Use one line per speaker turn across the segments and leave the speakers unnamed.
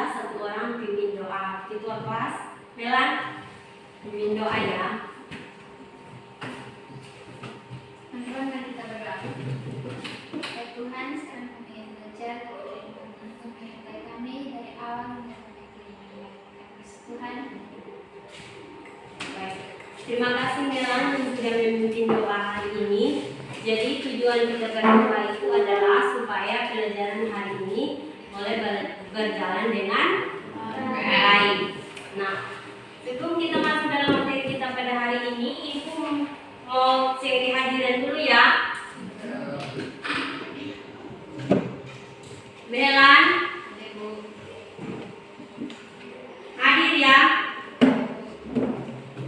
ada satu orang pimpin doa. Ketua kelas, Melan, pimpin doa ya.
Teman-teman, mari kita berdoa. Ya Tuhan, sekarang kami ingin belajar dari mencintai kami dari awal hingga akhir. Tuhan.
Baik. Terima kasih Melan yang sudah memimpin doa hari ini. Jadi tujuan kita berdoa itu adalah supaya pelajaran hari ini boleh berjalan dengan baik. Nah, sebelum kita masuk dalam materi kita pada hari ini, Ibu mau cek kehadiran dulu ya. Melan, hadir ya.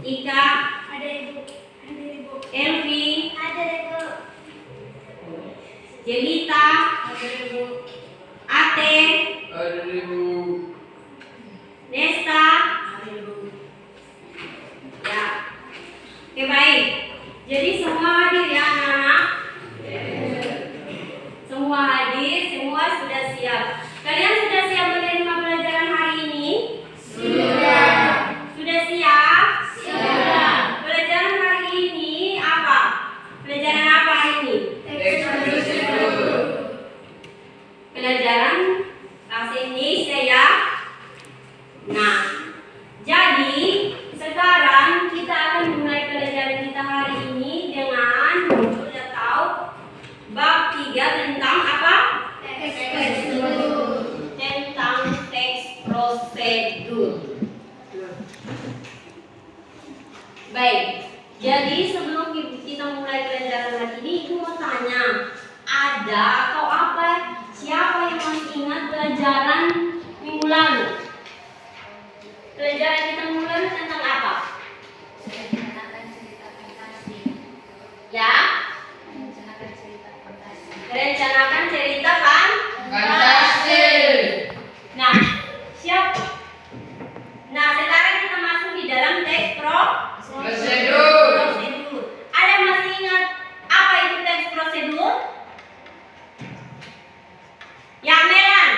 Ika,
Ada Ibu. Ada Ibu.
Elvi,
Ada Ibu.
Jelita,
Ada Ibu.
Ate,
Ada Ibu.
Nesta, ya. Oke baik. Jadi semua hadir ya anak-anak. Semua hadir, semua sudah siap. Kalian sudah siap menerima pelajaran hari ini?
Sudah.
Sudah siap?
Sudah.
Pelajaran hari ini apa? Pelajaran apa hari ini?
Teks prosedur.
Pelajaran bahasa Indonesia ya. Nah, jadi sekarang kita akan mulai pelajaran kita hari ini dengan modul atau bab 3 tentang apa?
Teks prosedur.
Tentang teks prosedur. Baik, jadi sebelum kita mulai pelajaran hari ini, Ibu mau tanya, ada atau apa? Siapa yang masih ingat pelajaran minggu lalu? Pelajaran kita minggu lalu tentang apa?
Sudah dikenakan cerita fantasi.
Ya,
Rencanakan cerita fantasi.
rencanakan cerita kan?
Fantasi.
Nah, siap. Nah, sekarang kita masuk di dalam teks
Prosedur.
prosedur. Ada yang masih ingat apa itu teks prosedur? Ya, Melan.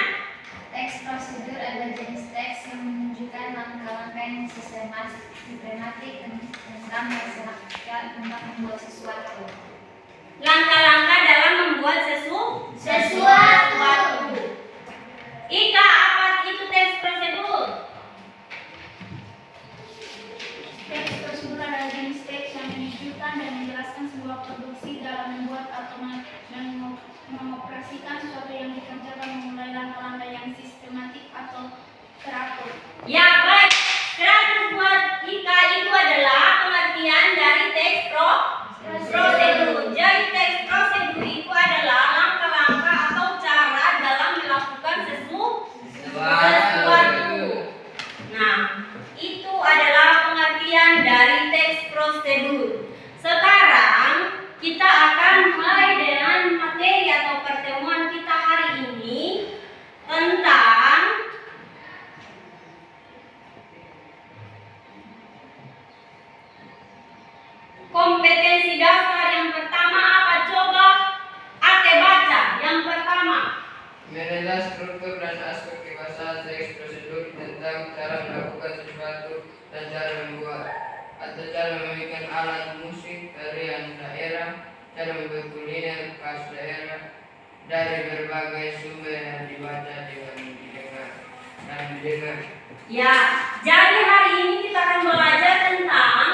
Teks prosedur adalah jenis teks yang menunjukkan langkah-langkah yang sistematik tentang masyarakat tentang membuat sesuatu.
Langkah-langkah dalam membuat sesuatu. Ika, apa itu teks prosedur?
Teks prosedur adalah jenis teks yang menunjukkan dan menjelaskan sebuah produksi dalam membuat atau mengoperasikan sesuatu yang dikerjakan memulai langkah-langkah yang sistematik atau teratur.
Ya, baik. 100 buat Ika itu adalah pengertian dari teks prosedur. Jadi teks prosedur itu adalah langkah-langkah atau cara dalam melakukan sesuatu. Nah, itu adalah pengertian dari teks prosedur. Sekarang kita akan mulai dengan materi atau pertemuan kita hari ini tentang kompetensi dasar. Yang pertama apa? Coba Ate baca. Yang pertama.
Mengenai struktur dan aspek kebahasaan teks prosedur tentang cara melakukan sesuatu dan cara membuat atau cara memainkan alat musik tarian daerah, cara membuat kuliner khas daerah dari berbagai sumber yang dibaca dengan didengar dan didengar.
Ya, jadi hari ini kita akan belajar tentang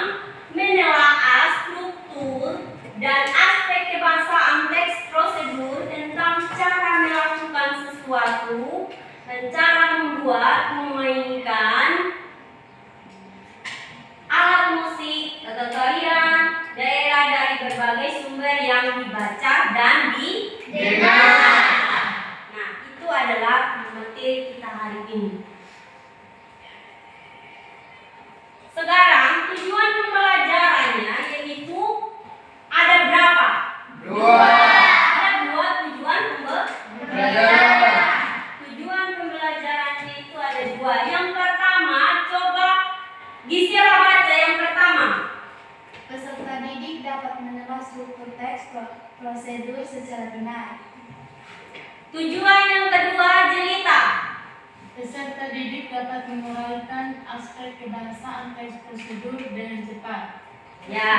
menelaah struktur dan aspek kebahasaan teks prosedur tentang cara melakukan sesuatu dan cara membuat, memainkan alat musik atau tarian daerah dari berbagai sumber yang dibaca dan didengar. Nah, itu adalah materi kita hari ini. Sekarang tujuan pembelajarannya yaitu ada berapa?
2.
Ada 2 tujuan
Pembelajaran.
Tujuan pembelajarannya itu ada 2. Yang pertama, coba Gisela baca yang pertama.
Peserta didik dapat menelaah struktur teks prosedur secara benar.
Tujuan yang kedua, Jelita.
Peserta didik
dapat menguraikan aspek kebahasaan teks prosedur dengan cepat.
Ya,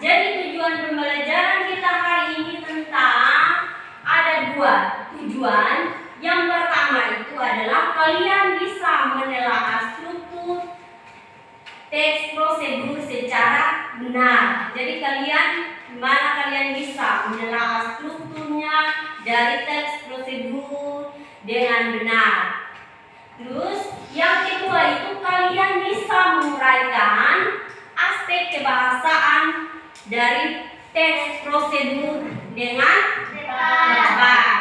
jadi tujuan pembelajaran kita hari ini tentang ada 2 tujuan. Yang pertama itu adalah kalian bisa menelaah struktur teks prosedur secara benar. Jadi gimana kalian bisa menelaah strukturnya dari teks prosedur dengan benar. Terus yang kedua itu kalian bisa menguraikan aspek kebahasaan dari teks prosedur dengan cepat.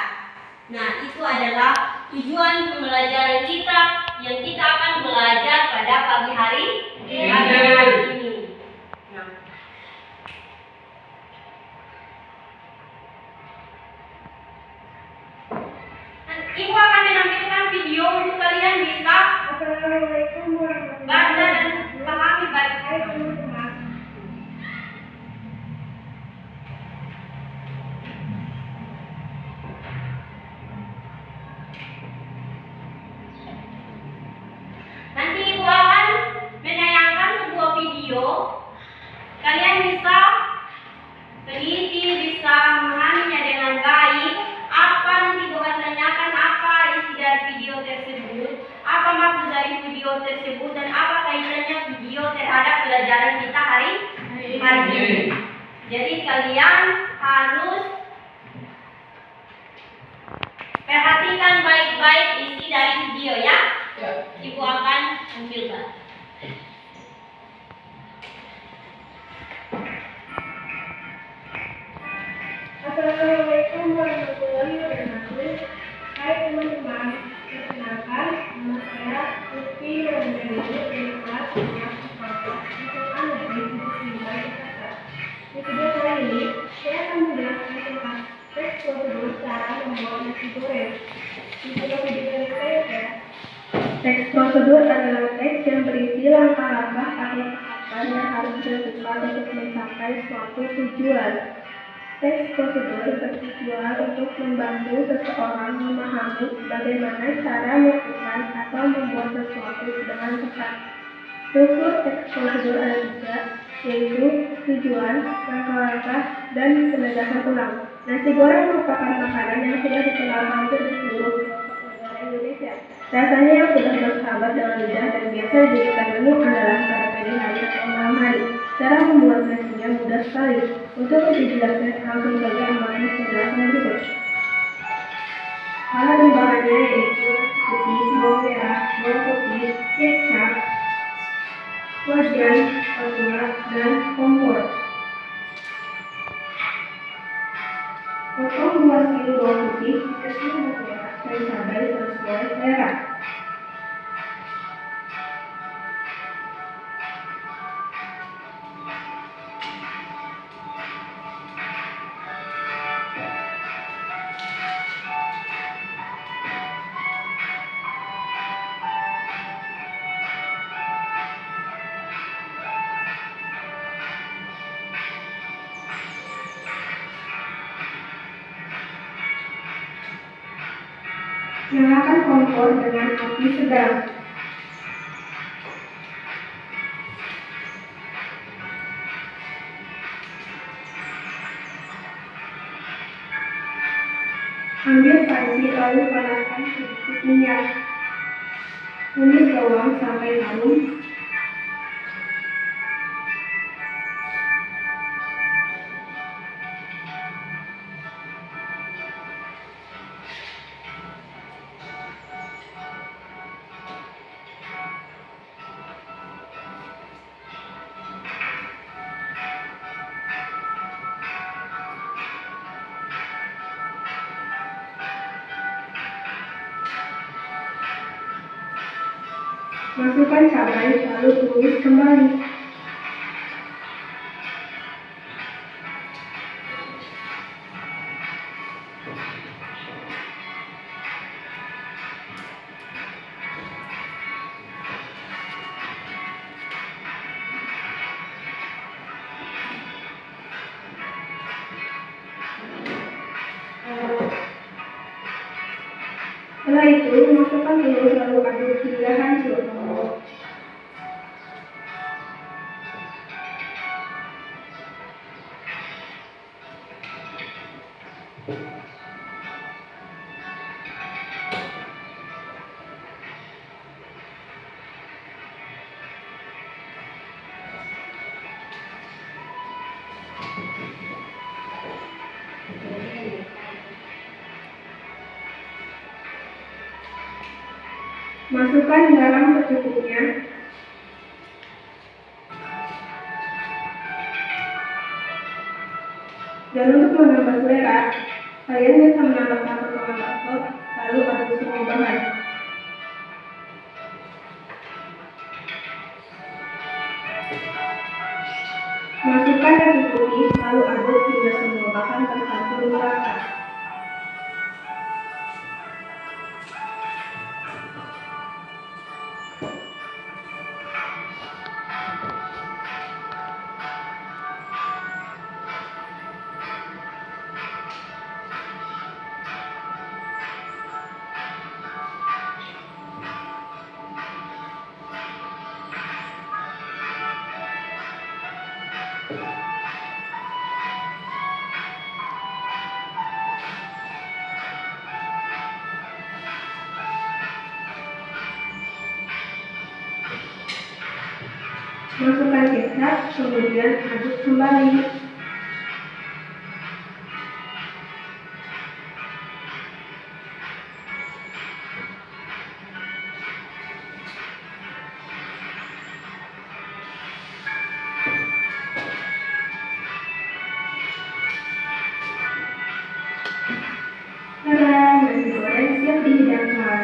Nah, itu adalah tujuan pembelajaran kita yang kita akan belajar pada pagi hari ini. Nah, Ibu akan menampilkan video untuk kalian bisa baca dan pahami baik-baik. Nanti Ibu akan menayangkan sebuah video. Kalian bisa teliti, bisa memahaminya dengan baik. Apa nanti Ibu akan tanyakan apa isi dari video tersebut, apa maksud dari video tersebut, dan apa kaitannya video terhadap pelajaran kita hari ini. Jadi kalian harus perhatikan baik-baik isi dari video ya. Ibu akan tampilkan.
Assalamualaikum warahmatullahi wabarakatuh. Hai teman-teman, perkenalkan nama saya Lutfi Nurjani dari kelas 6 SMA Negeri 75 Jakarta. Di video kali ini saya akan menjelaskan tentang teks prosedur cara membuat nasi goreng. Di video ini saya teks prosedur adalah teks yang berisi langkah-langkah atau tahapan yang harus dilakukan untuk mencapai suatu tujuan. Teks prosedur bertujuan untuk membantu seseorang memahami bagaimana cara melakukan atau membuat sesuatu dengan cepat. Struktur teks prosedur ada 3, yaitu tujuan, langkah-langkah, dan penegasan ulang. Nasi goreng merupakan makanan yang sudah dikenal hampir di seluruh negara Indonesia. Rasanya yang sudah bersahabat dengan lidah dan biasa dijadikan menu adalah pada pagi hari atau malam hari. Cara membuat nasinya mudah sekali. Untuk lebih jelasnya langsung saja amati penjelasan berikut. Bahan dan bahannya yaitu nasi putih, bawang merah, bawang putih, kecap, wajan, gula, dan kompor. Potong 2 kg bawang putih, kecil bawang merah, dan cabai sesuai selera. Nyalakan kompor dengan api sedang. Ambil panci lalu panaskan sedikit minyak. Tumis bawang sampai harum. Masukkan cabai lalu tumis kembali. Setelah itu, masukkan telur lalu aduk hingga hancur. Masukkan garam secukupnya. Dan untuk menambah selera, kalian bisa menambahkan potongan bakso, lalu aduk semua bahan. Masukkan nasi putih, lalu aduk hingga semua bahan tercampur merata. Masukkan kecap, kemudian aduk kembali. Tada, nasi goreng siap dihidangkan.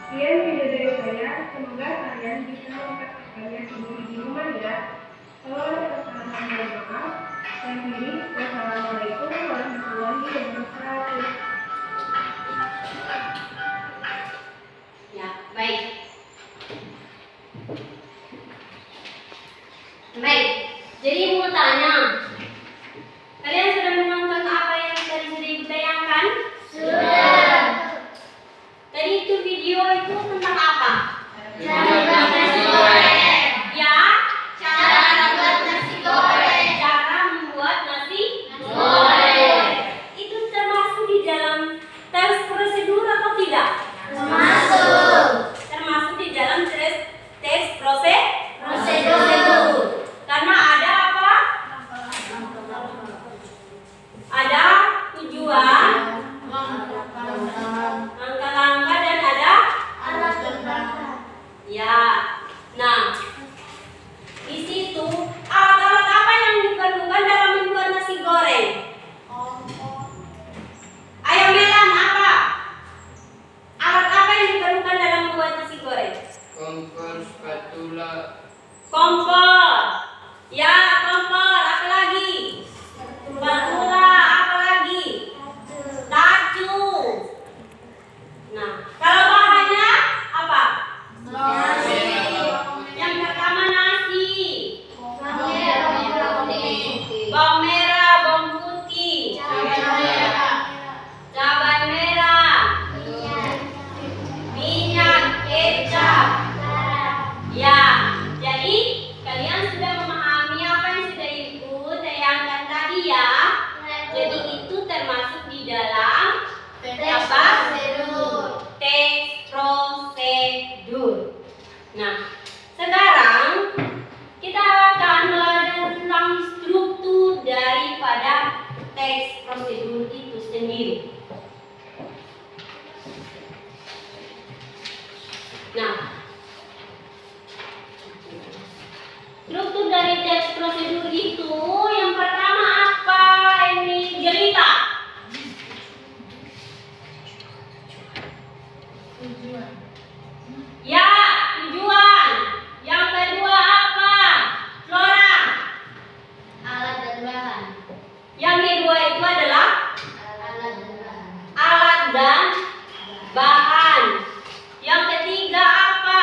Sekian video dari saya, semoga kalian bisa mempraktikkannya sendiri di rumah ya. Kalau ada kesalahan mohon maaf. Saya Fili, wassalamualaikum warahmatullahi wabarakatuh.
Ya, baik. Baik, jadi mau tanya, kalian sudah menonton apa yang tadi sudah ibu tayangkan?
Sudah.
Tadi itu video itu tentang apa?
Cara buat nasi goreng.
Ya,
Cara buat nasi goreng.
cara membuat nasi
Goreng.
itu termasuk di dalam tes prosedur atau tidak?
Masuk.
Termasuk di dalam tes
Prosedur.
Karena ada apa? Ada tujuan, langkah-langkah, dan ada
Alat pembahan.
ya. Nah, di situ alat-alat apa yang diperlukan dalam membuat nasi goreng? Ayo Melan, apa? Alat apa yang diperlukan dalam membuat nasi goreng?
Kompor, spatula,
Kompor. Ya, kompor. Apa lagi? Spatula. Apa lagi? Tacu. Nah, kalau bahannya apa? Yang pertama nasi, bawang merah, bawang putih, cabai merah, minyak, kecap. Ya, jadi kalian sudah memahami apa yang sudah ibu tayangkan tadi ya. Jadi itu termasuk di dalam apa? Tes prosedur. Nah, sekarang kita akan belajar tentang struktur daripada tes prosedur itu sendiri. Nah, struktur dari tes prosedur itu yang pertama apa? Ini cerita. Ya, tujuan. Yang kedua apa? Flora.
Alat dan bahan.
Yang kedua itu adalah
Alat dan bahan.
alat dan bahan. Yang ketiga apa?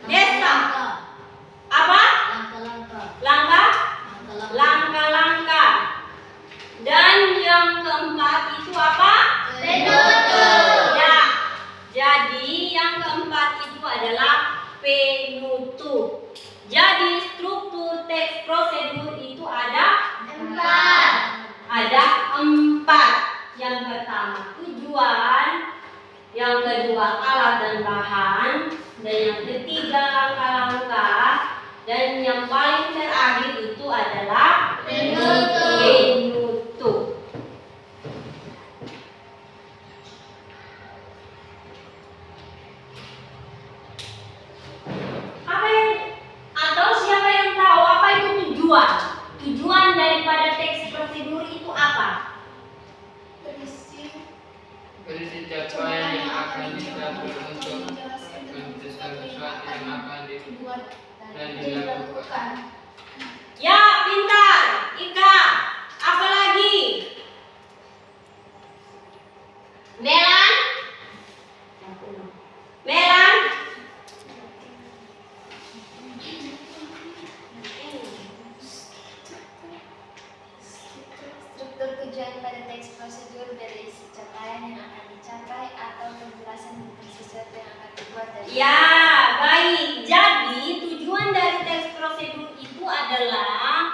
Desa. Apa?
Langkah-langkah.
Langkah-langkah. Dan yang keempat itu apa?
Penutup.
Ya. Jadi yang keempat itu adalah penutup. Jadi struktur teks prosedur itu ada
4.
prosedur itu apa?
Berisi
capaian yang akan dicapai untuk mencetak sesuatu yang akan dibuat dan dilakukan.
Ya, pintar. Ika, apa lagi? Melan? Melan?
Struktur tujuan pada teks prosedur berisi capaian yang akan dicapai atau penjelasan tentang sesuatu yang akan dibuat dan
Ya, baik. Jadi, tujuan dari teks prosedur itu adalah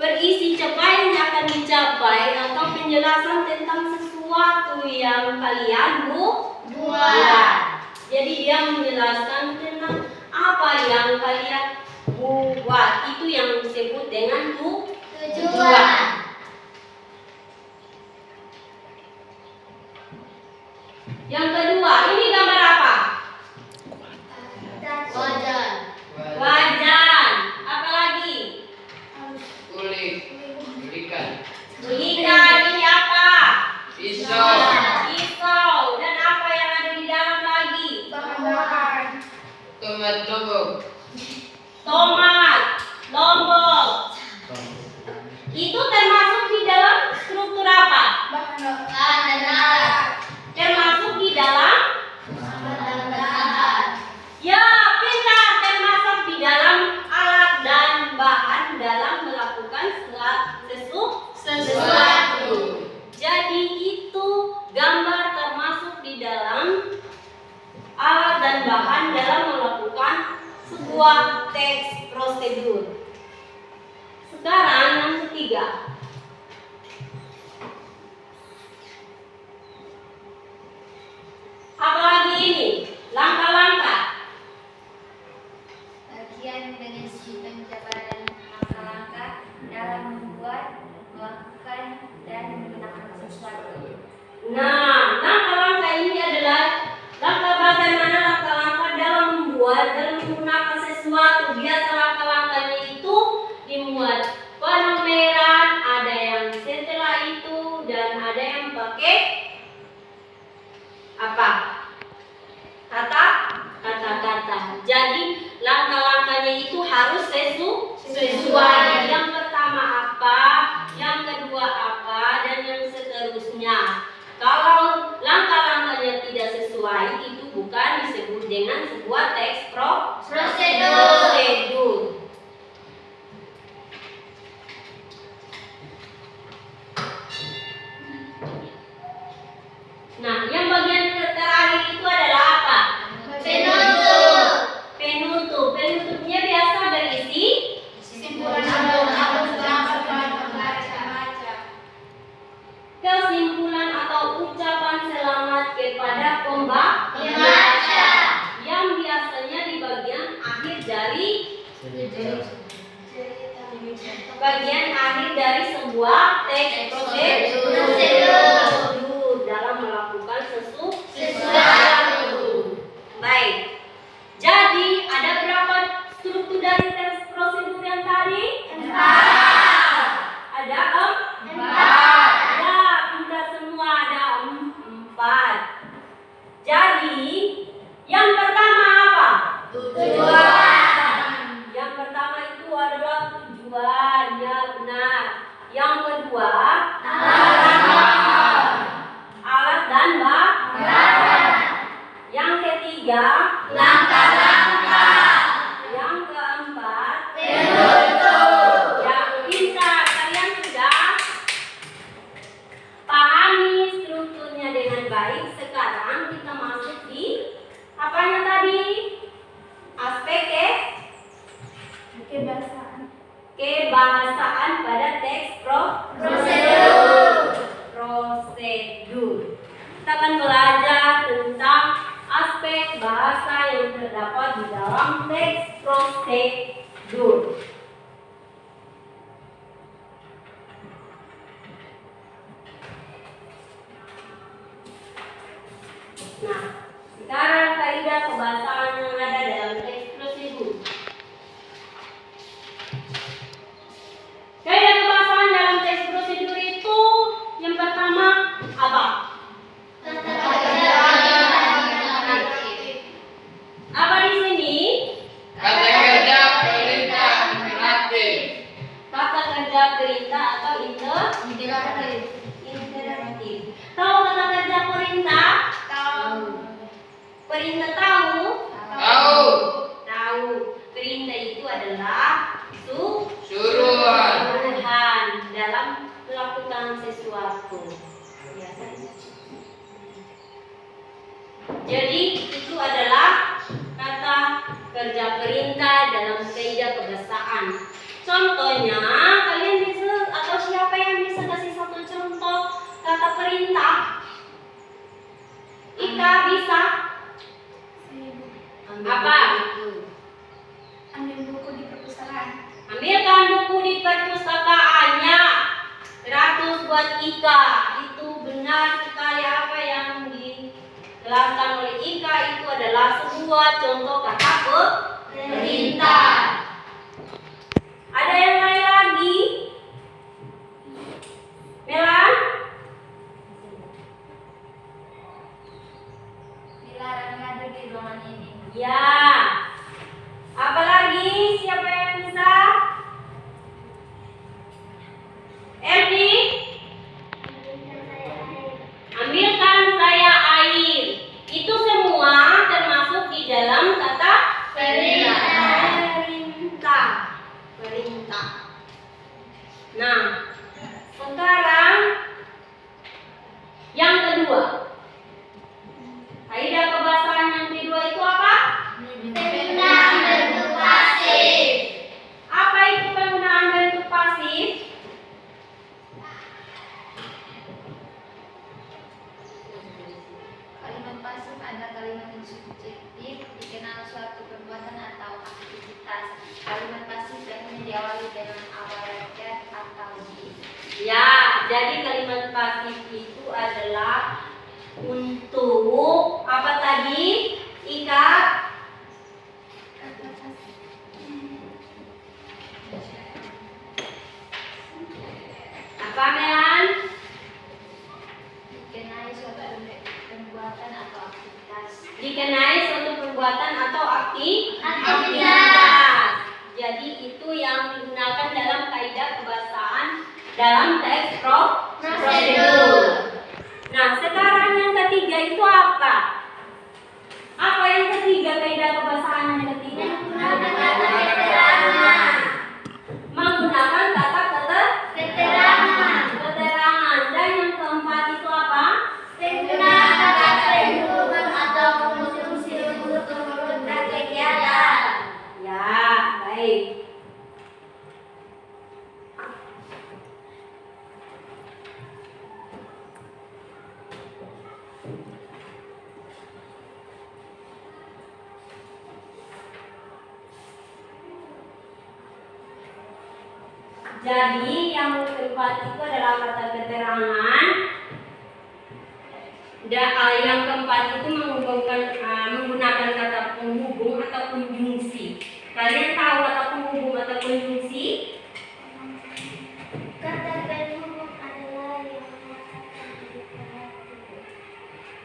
berisi capaian yang akan dicapai atau penjelasan tentang sesuatu yang kalian buat. Jadi dia menjelaskan tentang apa yang kalian buat. Itu yang disebut dengan tujuan. Yang kedua, ini gambar apa? Wajan. Apa lagi?
Ulikan.
Ikan. Ini apa?
Pisau.
Pisau. Dan apa yang ada di dalam lagi?
Tomat lombok.
Tomat, lombok. Itu termasuk di dalam struktur apa? Termasuk di dalam? Ya, pintar. Termasuk di dalam alat dan bahan dalam melakukan sesuatu. Jadi itu gambar termasuk di dalam alat dan bahan dalam melakukan sebuah teks prosedur. Sekarang yang ketiga. Apalagi ini? Langkah-langkah.
bagian berisi penjabaran langkah-langkah dalam membuat, melakukan, dan menggunakan sesuatu.
Nah, langkah-langkah ini adalah bagaimana langkah-langkah dalam membuat dan menggunakan sesuatu. Biasa langkah-langkahnya itu dimuat penomeran, ada yang setelah itu dan ada yang pakai apa? Kata-kata. Jadi langkah-langkahnya itu harus sesuai. Yang pertama apa, yang kedua apa, dan yang seterusnya. Kalau langkah-langkahnya tidak sesuai, itu bukan disebut dengan sebuah teks prosedur. Nah, yang bagian terakhir itu adalah apa? Penutup. Penutupnya biasa berisi kesimpulan atau ucapan selamat kepada pembaca yang biasanya di bagian akhir dari sebuah teks prosedur dalam melakukan sesuatu. Baik. Jadi ada berapa struktur dari teks prosedur yang tadi? 4. Ada 4. Ya, pintar semua, ada 4. Jadi yang pertama apa? Tujuan. Yang pertama itu adalah tujuan, ya benar. Yang kedua alat dan bahan. Yang ketiga langkah-langkah. Yang keempat penutup. Ya, pintar. Kalian sudah pahami strukturnya dengan baik. Sekarang kita masuk di apanya tadi? Aspek kebahasaan pada teks prosedur. Kita akan belajar tentang aspek bahasa yang terdapat di dalam teks prosedur. Nah, sekarang kaidah kebahasaan yang ada dalam teks prosedur. Kaidah kebahasaan dalam teks kerja perintah atau imperatif. Tahu kata kerja perintah?
Tahu.
Perintah tahu?
Tahu.
Tahu. Perintah itu adalah
Suruhan.
dalam melakukan sesuatu. Ya, saja. Jadi itu adalah kata kerja perintah dalam kaidah kebahasaan. Contohnya, kalian bisa atau siapa yang bisa kasih satu contoh kata perintah? Ika bisa? Apa?
Ambil buku di perpustakaan.
Ambilkan buku di perpustakaannya. 100 buat Ika. Itu benar sekali apa yang dijelaskan oleh Ika. Itu adalah sebuah contoh kata perintah. Ada yang lain lagi? Melan?
Dilarang ngadu di ruangan ini.
Ya. Apalagi siapa yang bisa? Erdi? Ambilkan saya air. Itu semua termasuk di dalam kata perintah. Nah, sekarang yang kedua. Kaidah kebahasaan yang kedua itu apa?
Penggunaan bentuk pasif.
Apa itu penggunaan bentuk pasif?
Kalimat pasif ada kalimat yang subjektif, dikenal suatu perbuatan atau aktivitas. Kalimat pasif biasanya diawali dengan awal rakyat atau di.
Ya, jadi kalimat pasif itu adalah untuk apa tadi? Ika?
Kata pasif.
Apa Melan?
Dikenai suatu perbuatan atau aktivitas.
Dikenai suatu perbuatan atau aktivitas. Jadi itu yang digunakan dalam kaidah kebahasaan dalam teks prosedur. Nah, sekarang yang ketiga itu apa? Apa yang ketiga kaidah kebahasaan yang ketiga? Menggunakan kata keterangan. Dan yang keempat itu apa?
Penggunaan kata penghubung atau konstruksi untuk menurunkan kegiatan.
Ya, baik. Jadi yang keempat itu adalah kata keterangan. Yang keempat itu menggunakan kata penghubung atau konjungsi. Kalian tahu kata penghubung atau konjungsi?
Kata penghubung adalah yang mengatakan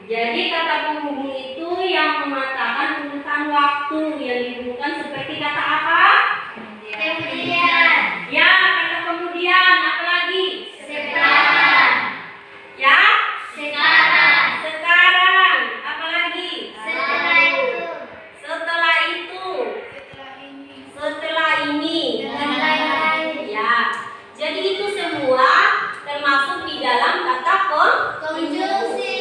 Jadi kata penghubung itu yang mengatakan urutan waktu yang dihubungkan seperti kata apa?
kemudian.
Ya, kata kemudian. Apa lagi?
Sekarang.
Ya,
Sekarang.
sekarang. Apa lagi?
Setelah itu.
Setelah itu. Setelah ini.
Dan lain-lain.
Ya, jadi itu semua termasuk di dalam kata
Konjungsi.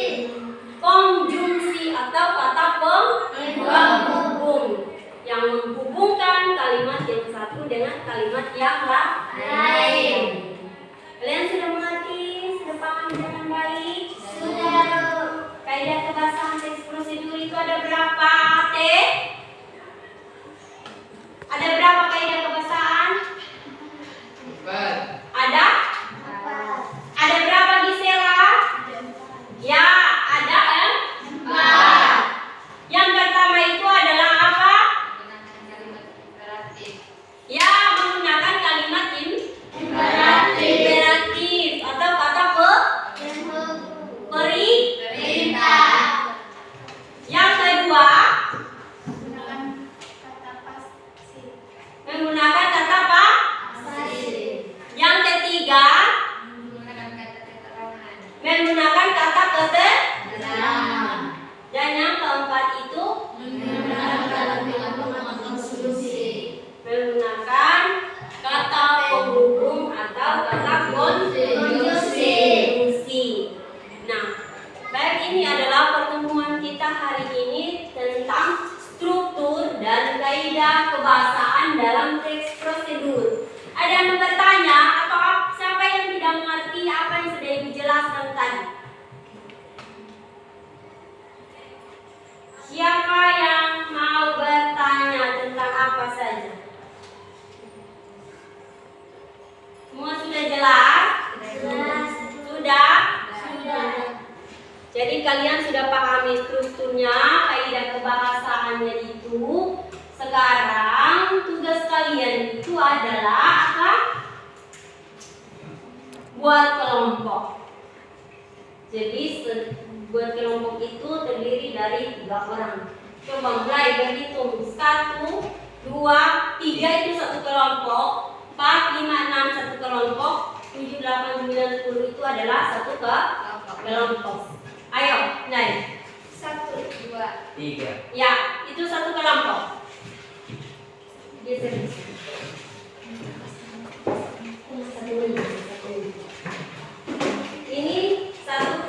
konjungsi atau kata penghubung yang menghubungkan kalimat yang satu dengan kalimat yang lain. Kalian ketiga menggunakan kata keterangan. Dan yang keempat itu menggunakan kata penghubung atau kata konjungsi. Nah, baik, ini adalah pertemuan kita hari ini tentang struktur dan kaidah kebahasaan dalam teks prosedur. Ada yang bertanya atau siapa yang tidak mengerti apa yang sudah dijelaskan tadi? Siapa yang mau bertanya tentang apa saja? Semua sudah jelas? Sudah? Jadi kalian sudah pahami strukturnya, kaidah kebahasaannya itu. Sekarang tugas kalian itu adalah apa? Buat kelompok. Jadi buat kelompok itu terdiri dari 3 orang. Coba mulai berhitung. 1, 2, 3 itu satu kelompok. 4, 5, 6 satu kelompok. 7, 8, 9, 10 itu adalah satu kelompok. Ayo, mulai.
1, 2,
3.
Ya, itu satu kelompok. Geser. Ini satu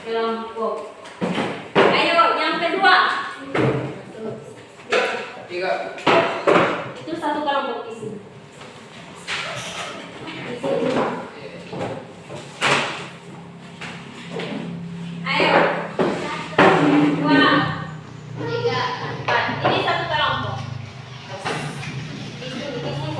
kelompok. Ayo, yang kedua.
3.
Itu satu kelompok di sini. Di sini. Ayo. 2, 3, 4. Ini satu kelompok. Di sini, di sini.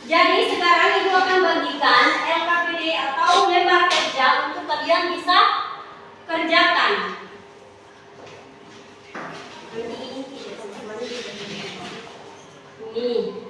Jadi sekarang Ibu akan bagikan LKPD atau lembar kerja untuk kalian bisa kerjakan. Ini.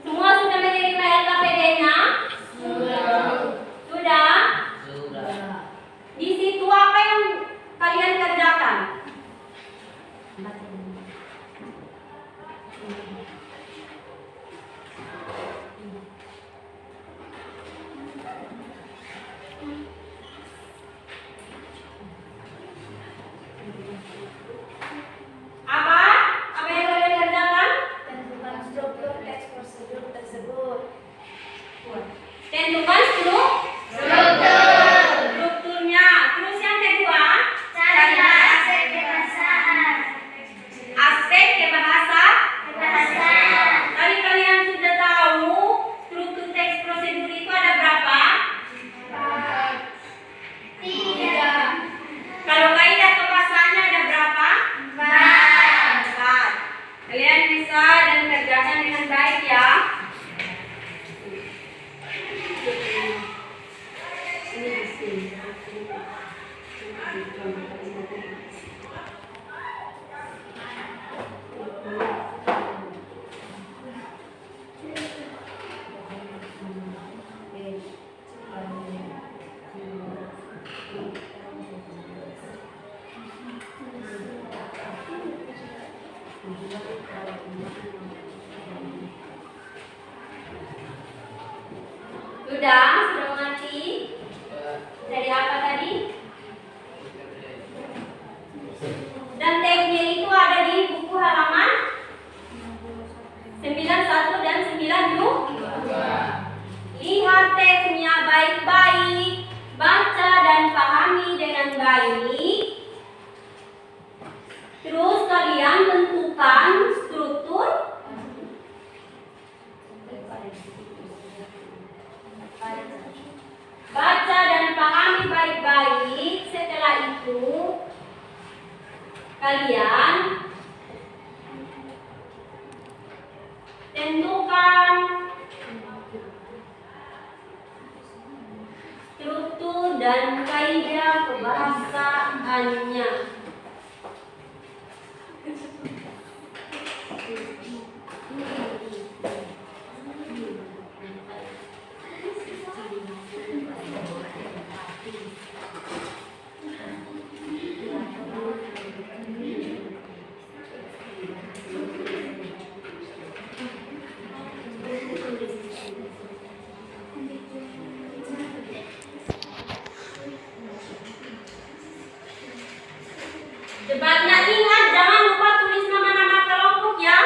Semua sudah menerima LKPD-nya? Sudah? Di situ apa yang kalian kerjakan? Apa? Apa yang kalian kerjakan?
tentukan struktur teks prosedur tersebut.
Tentukan strukturnya. Terus yang kedua,
Cari aspek kebahasaan.
aspek kebahasaan. Tadi kalian sudah tahu struktur teks prosedur itu ada berapa?
3,
Kalau kaidah kebahasaannya ada berapa? 4. Kalian bisa dan kerjakan dengan baik ya. Sudah mengerti? Dari apa tadi? Dan teksnya itu ada di buku halaman menentukan struktur dan kaidah kebahasaannya. Cepatnya ingat, jangan lupa tulis nama-nama kelompok ya.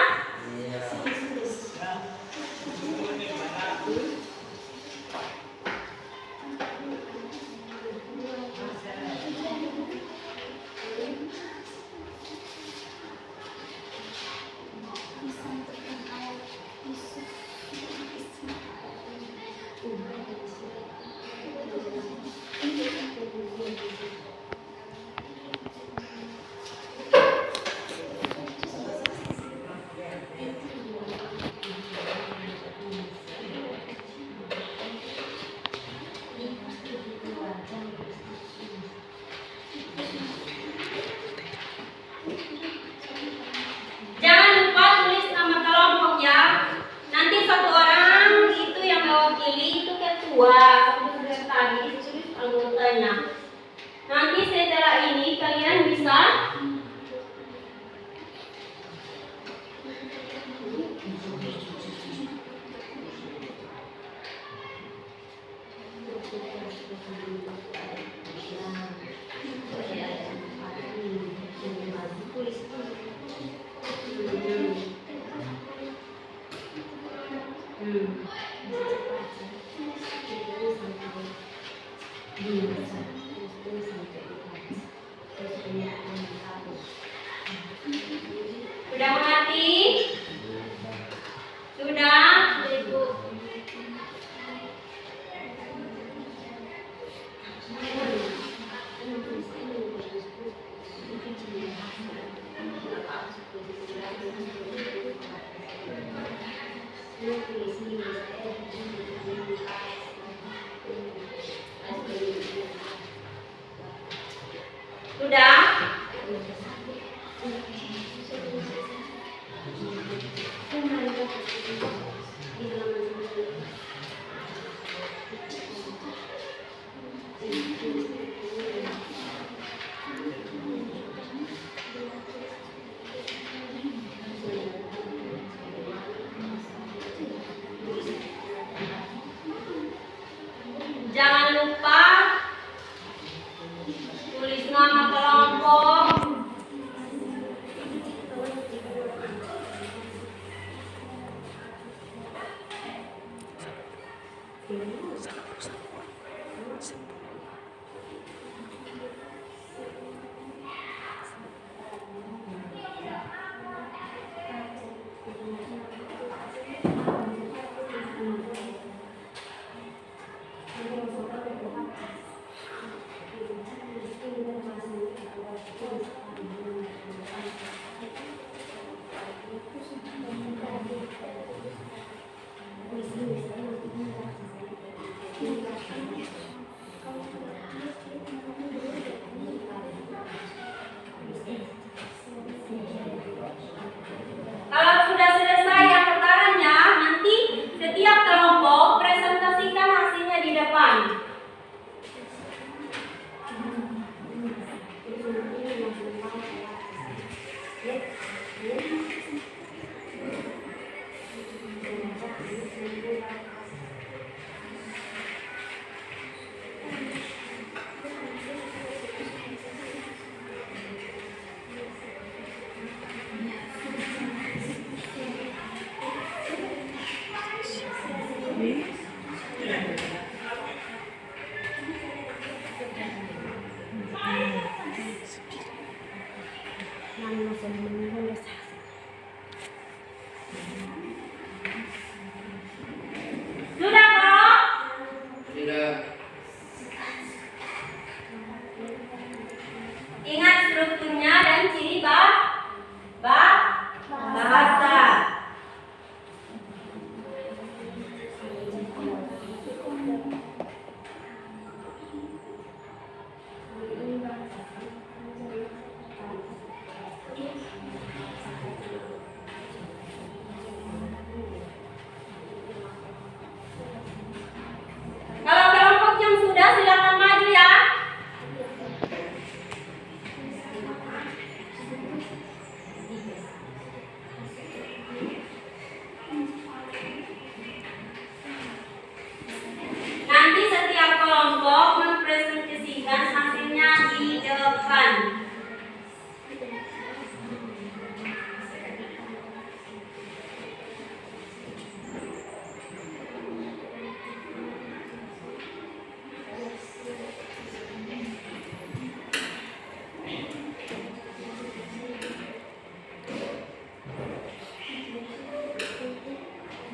Jangan lupa tulis nama kelompok ya. Nanti satu orang itu yang mewakili itu ketua, satu tadi ditulis anggotanya. Nanti setelah ini kalian bisa Sudah mengerti? Sudah? Ibu. Sudah? Jangan lupa tulis nama kelompok.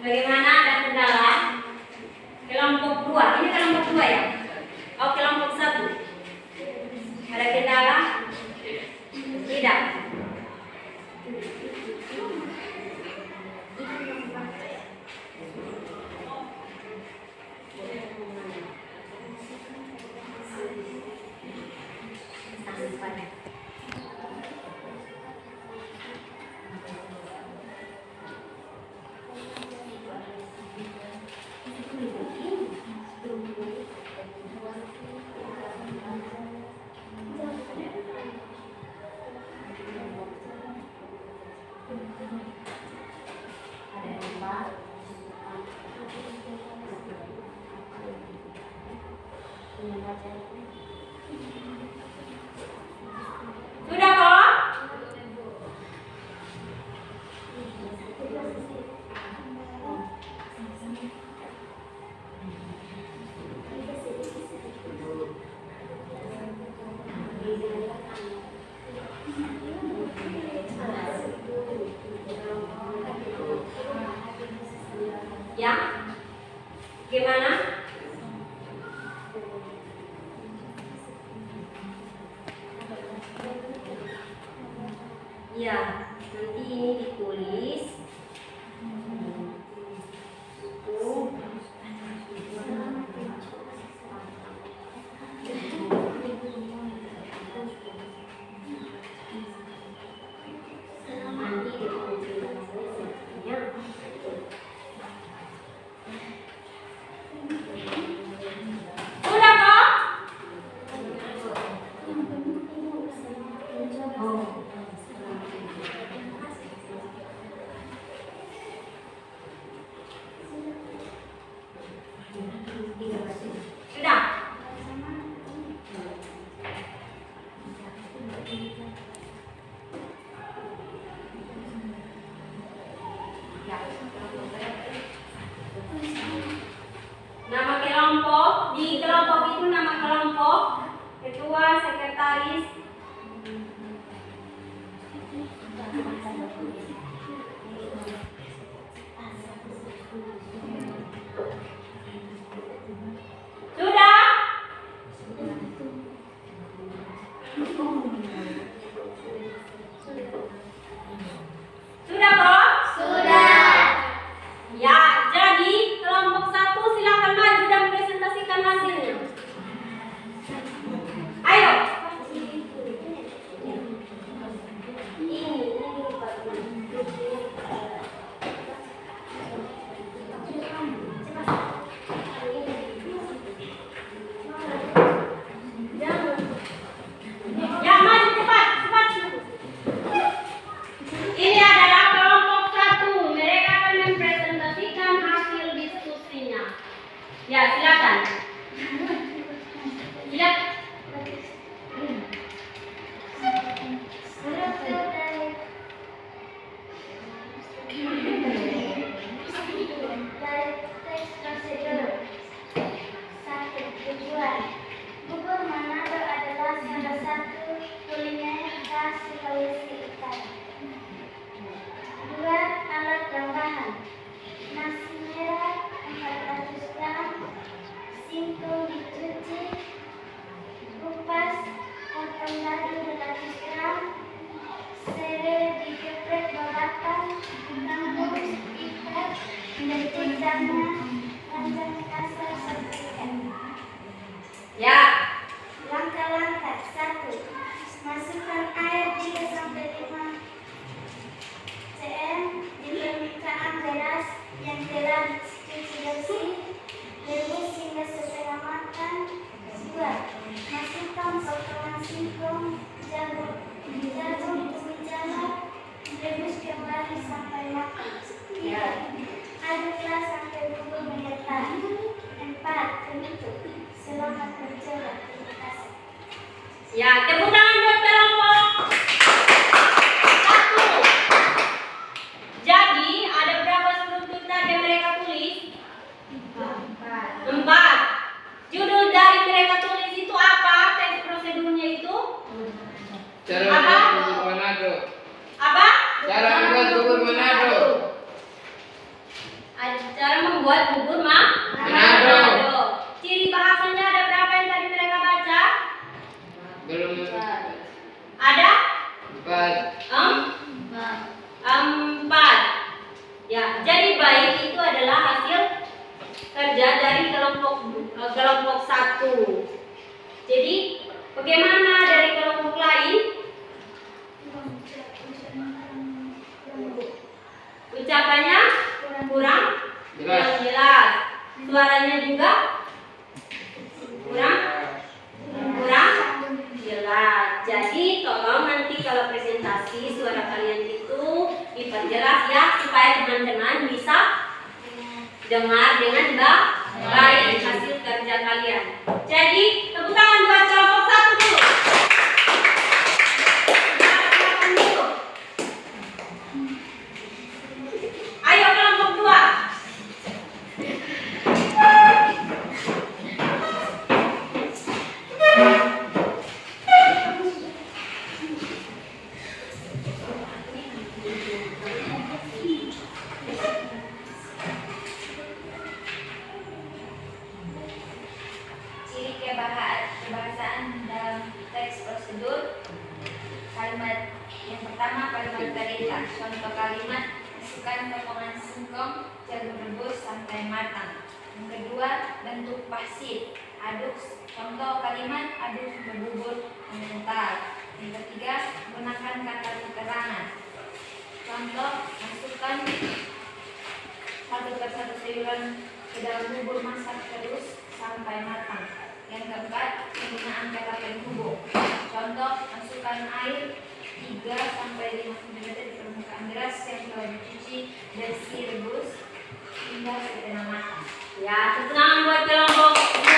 Bagaimana, ada kendala? Kelompok 2, ini kelompok 2 ya? Oh, kelompok 1. Ada kendala? Tidak. Sudah kok? Ya? Gimana? Ya, nanti ini ditulis. Sudah kok? Sudah. Nama kelompok, di kelompok itu nama kelompok, ketua, sekretaris. Sudah? Sudah kok?
Sudah.
Ya, jadi kelompok 1 silakan maju dan presentasikan hasilnya. Ayo. Ya, maju cepat, cepat. Ini adalah kelompok 1. Mereka akan mempresentasikan hasil diskusinya. Ya, silakan. Silakan.
Dari teks prosedur. 1. Tujuan. Bubur Manado adalah salah satu kuliner khas Sulawesi Utara. 2. Alat dan bahan. Nasi merah 400 gram, singkong dicuci, kupas, potong ladu 200 gram, serai digeprek babatan, kangkung ikat, detik jangan, panjang kasar 1 ikat.
Ya.
Langkah-langkah. 1. Masukkan air 3-5 cm di permukaan beras yang telah dicuci bersih. Rebus hingga setengah matang. 2. Masukkan potongan singkong, jagung, kunyit jalap. Rebus kembali sampai matang. 3. Aduklah sampai bubur menyetar. 4. Tutup. Selamat mencoba. Terima kasih.
Ya, tepuk tangan buat kelompok 1. Jadi, ada berapa struktur tadi yang mereka tulis? 4. Judul dari mereka tulis itu apa? Teks prosedurnya itu?
Cara
Apa?
membuat bubur Manado.
Apa?
Cara membuat bubur Manado.
Ya, jadi baik itu adalah hasil kerja dari kelompok 1. Jadi bagaimana dari kelompok lain? Ucapannya kurang jelas. Suaranya juga kurang jelas. Jadi tolong nanti kalau presentasi suara kalian itu diperjelas ya, supaya teman-teman bisa dengar dengan baik hasil kerja kalian. Jadi tepuk tangan buat kelompok 1 dulu. Silakan dulu. Ayo kelompok 2.
Ciri kebahasaan dalam teks prosedur. Kalimat yang pertama, kalimat perintah. Contoh kalimat: masukkan potongan singkong, jagung rebus sampai matang. Yang kedua, bentuk pasif. Aduk. Contoh kalimat: aduk bubur mengental. Yang ketiga, gunakan kata keterangan. Contoh: masukkan 1/1 sayuran ke dalam bubur, masak terus sampai matang. Yang keempat, penggunaan kata penghubung. Contoh: masukkan air 3-5 cm di permukaan beras yang telah dicuci, bersih, rebus hingga setengah matang.
Ya, tepuk tangan buat kelompok 2.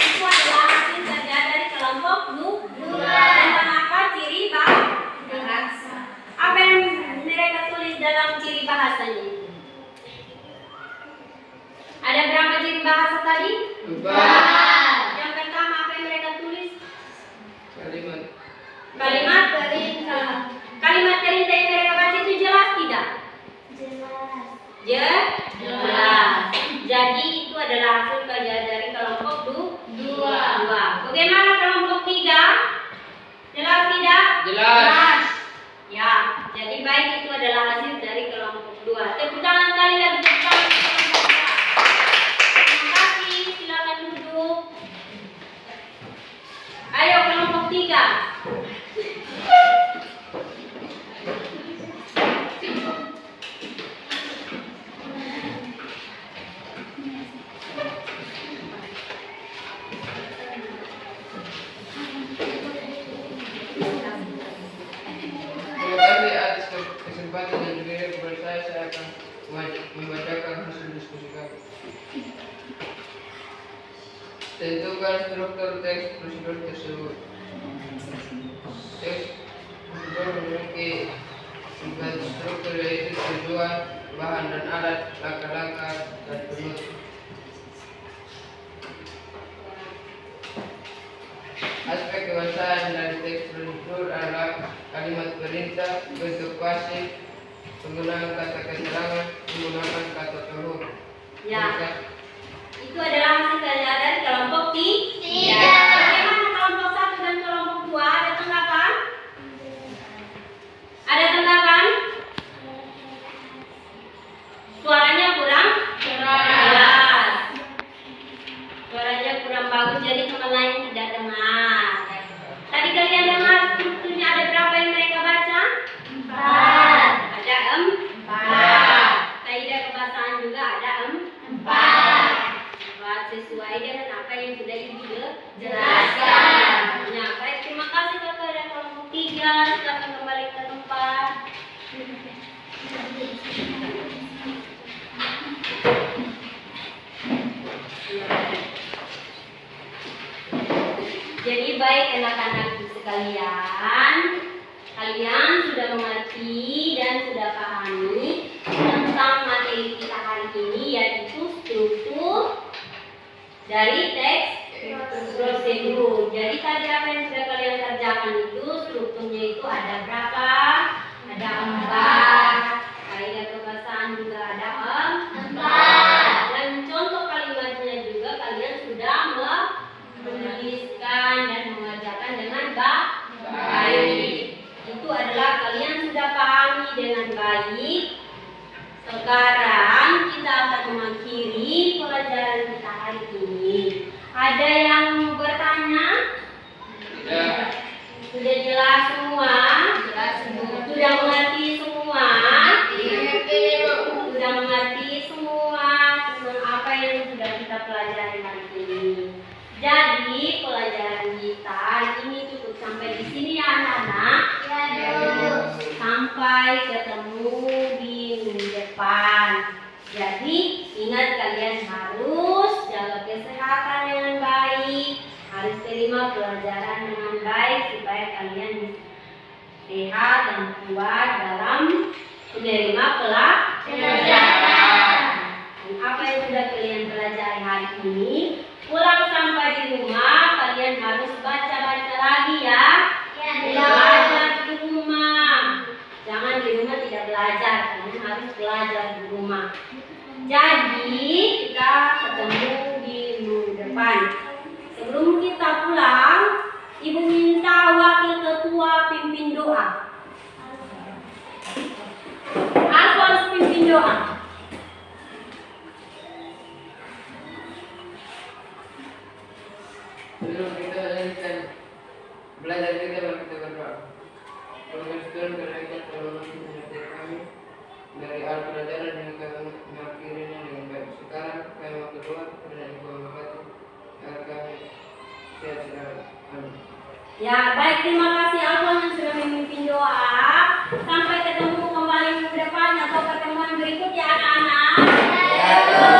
Itu adalah hasil kerja dari kelompok 2. Tentang apa ciri bahasa? Apa yang mereka tulis dalam ciri bahasanya itu? Ada berapa ciri bahasa tadi?
4.
Yang pertama apa yang mereka tulis?
Kalimat
Perintah.
Kalimat perintah yang mereka baca itu jelas tidak? Jelas. Jadi itu adalah hasil kerja dari kelompok 2. Bagaimana kelompok 3? Jelas tidak?
Jelas.
Ya, jadi baik itu adalah hasil dari kelompok 2. Tepuk tangan kali lagi, tepuk tangan untuk kelompok 2. Terima kasih, silakan duduk. Ayo kelompok 3.
Terima kasih atas kesempatan yang diberikan kepada saya akan membacakan hasil diskusi kami. Tentukan struktur teks prosedur tersebut. Teks prosedur memiliki 4 struktur, yaitu tujuan, bahan dan alat, langkah-langkah, dan penutup. Aspek kebahasaan dari teks prosedur adalah kalimat perintah, bentuk pasif, penggunaan kata keterangan, menggunakan kata penghubung.
Ya. Itu adalah hasil kerja dari kelompok 3.
Tiga.
Bagaimana kelompok 1 dan kelompok 2? Ada tanggapan? Ada tanggapan? Suaranya kurang jelas. Suaranya kurang bagus, jadi teman lain tidak dengar. Tadi kalian dengar strukturnya ada berapa yang mereka baca?
4.
Ada 4. Kaidah kebahasaan juga ada 4. Buat sesuai dengan apa yang sudah Ibu jelaskan. Ya, baik, terima kasih Kakak dan kelompok 3. Silakan kembali ke tempat. Jadi baik anak-anak sekalian, kalian sudah mengerti dan sudah pahami tentang materi kita hari ini, yaitu struktur dari teks prosedur. Jadi tadi apa yang sudah kalian kerjakan itu strukturnya itu ada berapa? Ada 4. Kaidah kebahasaan juga ada 4. Dan contoh kalimatnya juga kalian sudah menuliskan dan mengerjakan dengan baik. Itu adalah kalian sudah pahami dengan baik sekarang kita akan mengakhiri pelajaran kita hari ini. Ada yang bertanya?
Tidak.
Sudah jelas semua? Sudah mengerti semua? Sudah mengerti semua tentang apa yang sudah kita pelajari hari ini. Jadi pelajaran kita hari ini cukup sampai di sini ya anak-anak. Sampai ketemu di minggu depan. Jadi ingat kalian harus jaga kesehatan dengan baik, harus terima pelajaran dengan baik supaya kalian sehat dan kuat dalam menerima pelajaran. Dan apa yang sudah kalian pelajari hari ini, pulang sampai di rumah kalian harus baca-baca lagi ya. Belajar di rumah. Jangan di rumah tidak belajar, kalian harus belajar di rumah. Jadi kita ketemu di minggu depan. Sebelum kita pulang, Ibu minta wakil ketua pimpin doa. Alphonse pimpin doa.
Sebelum kita lanjutkan belajar kita baru kita berdoa. Tuhan berikan pertolongan menyertai kami dari alat pelajaran yang kami mengakhirinya dengan baik. Sekarang kami mau berdoa dan Ibu memberkati agar kami sehat selalu. Amin.
Ya, baik, terima kasih Alphonse yang sudah memimpin doa. Sampai ketemu kembali minggu depan atau pertemuan berikut ya anak-anak.